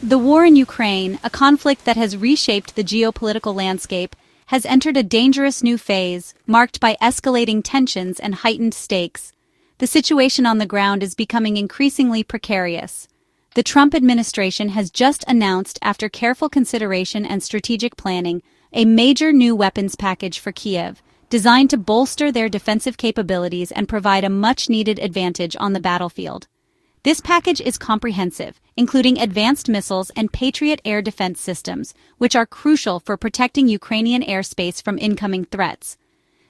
The war in Ukraine, a conflict that has reshaped the geopolitical landscape, has entered a dangerous new phase, marked by escalating tensions and heightened stakes. The situation on the ground is becoming increasingly precarious. The Trump administration has just announced, after careful consideration and strategic planning, a major new weapons package for Kiev, designed to bolster their defensive capabilities and provide a much-needed advantage on the battlefield. This package is comprehensive, including advanced missiles and Patriot air defense systems, which are crucial for protecting Ukrainian airspace from incoming threats.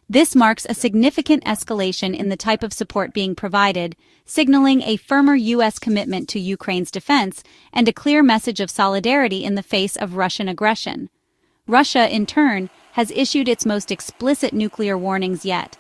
This marks a significant escalation in the type of support being provided, signaling a firmer U.S. commitment to Ukraine's defense and a clear message of solidarity in the face of Russian aggression. Russia, in turn, has issued its most explicit nuclear warnings yet,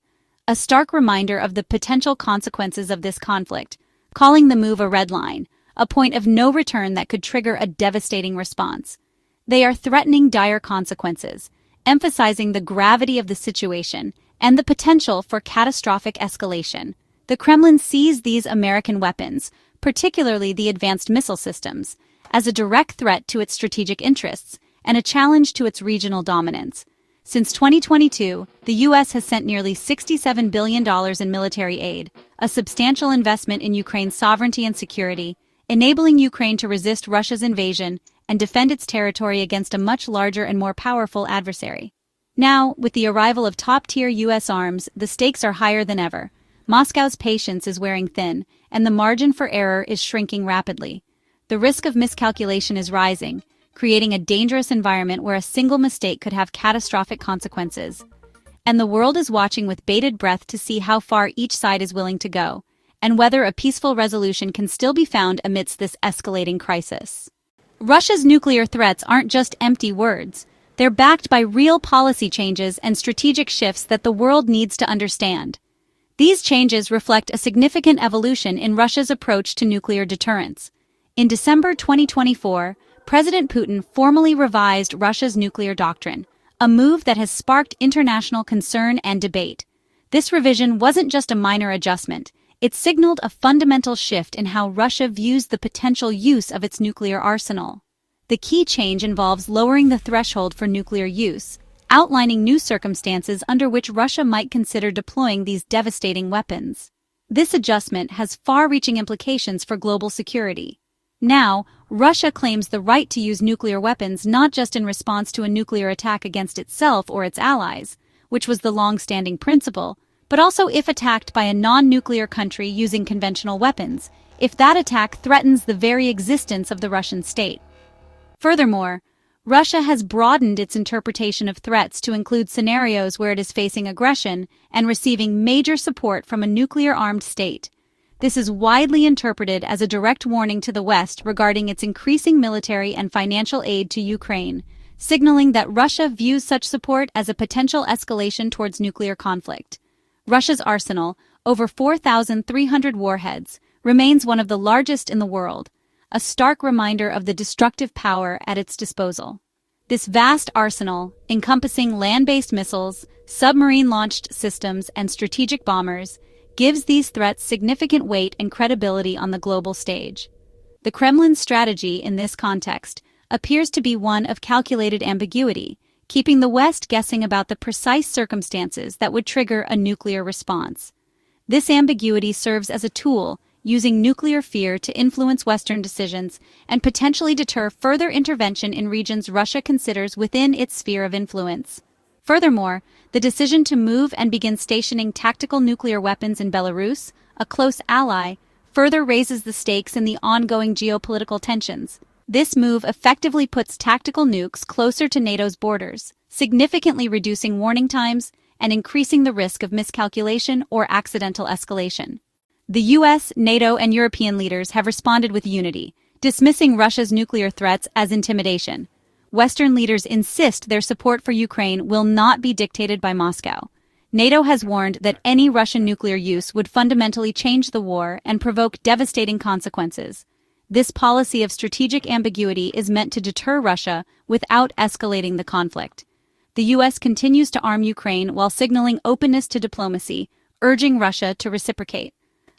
a stark reminder of the potential consequences of this conflict, calling the move a red line, a point of no return that could trigger a devastating response. They are threatening dire consequences, emphasizing the gravity of the situation and the potential for catastrophic escalation. The Kremlin sees these American weapons, particularly the advanced missile systems, as a direct threat to its strategic interests and a challenge to its regional dominance. Since 2022, the U.S. has sent nearly $67 billion in military aid, a substantial investment in Ukraine's sovereignty and security, enabling Ukraine to resist Russia's invasion and defend its territory against a much larger and more powerful adversary. Now, with the arrival of top-tier U.S. arms, the stakes are higher than ever. Moscow's patience is wearing thin, and the margin for error is shrinking rapidly. The risk of miscalculation is rising, creating a dangerous environment where a single mistake could have catastrophic consequences. And the world is watching with bated breath to see how far each side is willing to go, and whether a peaceful resolution can still be found amidst this escalating crisis. Russia's nuclear threats aren't just empty words. They're backed by real policy changes and strategic shifts that the world needs to understand. These changes reflect a significant evolution in Russia's approach to nuclear deterrence. In December 2024, President Putin formally revised Russia's nuclear doctrine, a move that has sparked international concern and debate. This revision wasn't just a minor adjustment. It signaled a fundamental shift in how Russia views the potential use of its nuclear arsenal. The key change involves lowering the threshold for nuclear use, outlining new circumstances under which Russia might consider deploying these devastating weapons. This adjustment has far-reaching implications for global security. Now, Russia claims the right to use nuclear weapons not just in response to a nuclear attack against itself or its allies, which was the long-standing principle, but also if attacked by a non-nuclear country using conventional weapons, if that attack threatens the very existence of the Russian state. Furthermore, Russia has broadened its interpretation of threats to include scenarios where it is facing aggression and receiving major support from a nuclear-armed state. This is widely interpreted as a direct warning to the West regarding its increasing military and financial aid to Ukraine, signaling that Russia views such support as a potential escalation towards nuclear conflict. Russia's arsenal, over 4,300 warheads, remains one of the largest in the world, a stark reminder of the destructive power at its disposal. This vast arsenal, encompassing land-based missiles, submarine-launched systems, and strategic bombers, gives these threats significant weight and credibility on the global stage. The Kremlin's strategy in this context appears to be one of calculated ambiguity, keeping the West guessing about the precise circumstances that would trigger a nuclear response. This ambiguity serves as a tool, using nuclear fear to influence Western decisions and potentially deter further intervention in regions Russia considers within its sphere of influence. Furthermore, the decision to move and begin stationing tactical nuclear weapons in Belarus, a close ally, further raises the stakes in the ongoing geopolitical tensions. This move effectively puts tactical nukes closer to NATO's borders, significantly reducing warning times and increasing the risk of miscalculation or accidental escalation. The US, NATO, and European leaders have responded with unity, dismissing Russia's nuclear threats as intimidation. Western leaders insist their support for Ukraine will not be dictated by Moscow. NATO has warned that any Russian nuclear use would fundamentally change the war and provoke devastating consequences. This policy of strategic ambiguity is meant to deter Russia without escalating the conflict. The U.S. continues to arm Ukraine while signaling openness to diplomacy, urging Russia to reciprocate.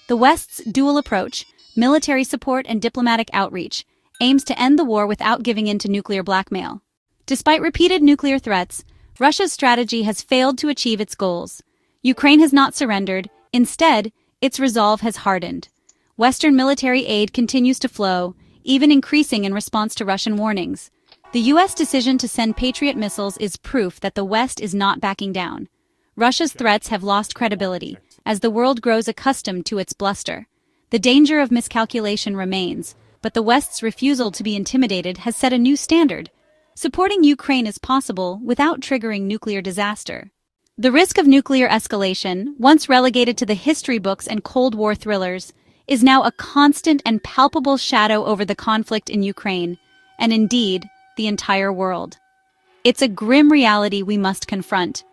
The West's dual approach, military support and diplomatic outreach, aims to end the war without giving in to nuclear blackmail. Despite repeated nuclear threats, Russia's strategy has failed to achieve its goals. Ukraine has not surrendered. Instead, its resolve has hardened. Western military aid continues to flow, even increasing in response to Russian warnings. The U.S. decision to send Patriot missiles is proof that the West is not backing down. Russia's threats have lost credibility, as the world grows accustomed to its bluster. The danger of miscalculation remains, but the West's refusal to be intimidated has set a new standard. Supporting Ukraine is possible without triggering nuclear disaster. The risk of nuclear escalation, once relegated to the history books and Cold War thrillers, is now a constant and palpable shadow over the conflict in Ukraine, and indeed, the entire world. It's a grim reality we must confront.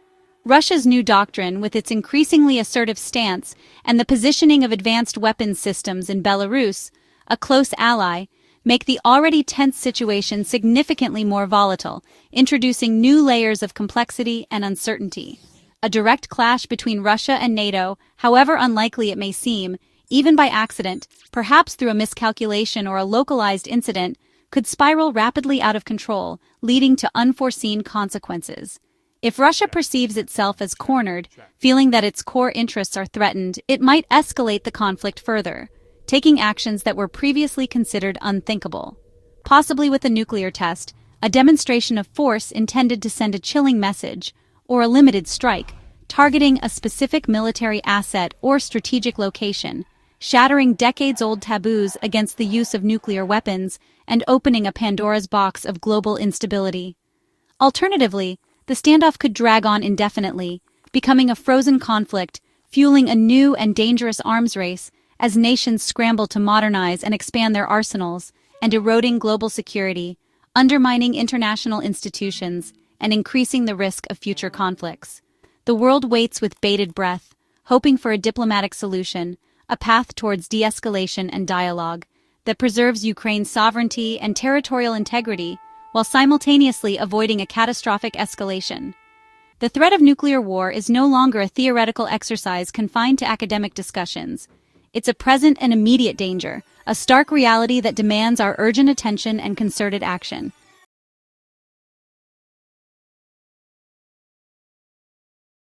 Russia's new doctrine, with its increasingly assertive stance and the positioning of advanced weapons systems in Belarus, a close ally, make the already tense situation significantly more volatile, introducing new layers of complexity and uncertainty. A direct clash between Russia and NATO, however unlikely it may seem, even by accident, perhaps through a miscalculation or a localized incident, could spiral rapidly out of control, leading to unforeseen consequences. If Russia perceives itself as cornered, feeling that its core interests are threatened, it might escalate the conflict further, taking actions that were previously considered unthinkable. Possibly with a nuclear test, a demonstration of force intended to send a chilling message, or a limited strike, targeting a specific military asset or strategic location, shattering decades-old taboos against the use of nuclear weapons and opening a Pandora's box of global instability. Alternatively, the standoff could drag on indefinitely, becoming a frozen conflict, fueling a new and dangerous arms race as nations scramble to modernize and expand their arsenals, and eroding global security, undermining international institutions, and increasing the risk of future conflicts. The world waits with bated breath, hoping for a diplomatic solution, a path towards de-escalation and dialogue that preserves Ukraine's sovereignty and territorial integrity while simultaneously avoiding a catastrophic escalation. The threat of nuclear war is no longer a theoretical exercise confined to academic discussions. It's a present and immediate danger, a stark reality that demands our urgent attention and concerted action.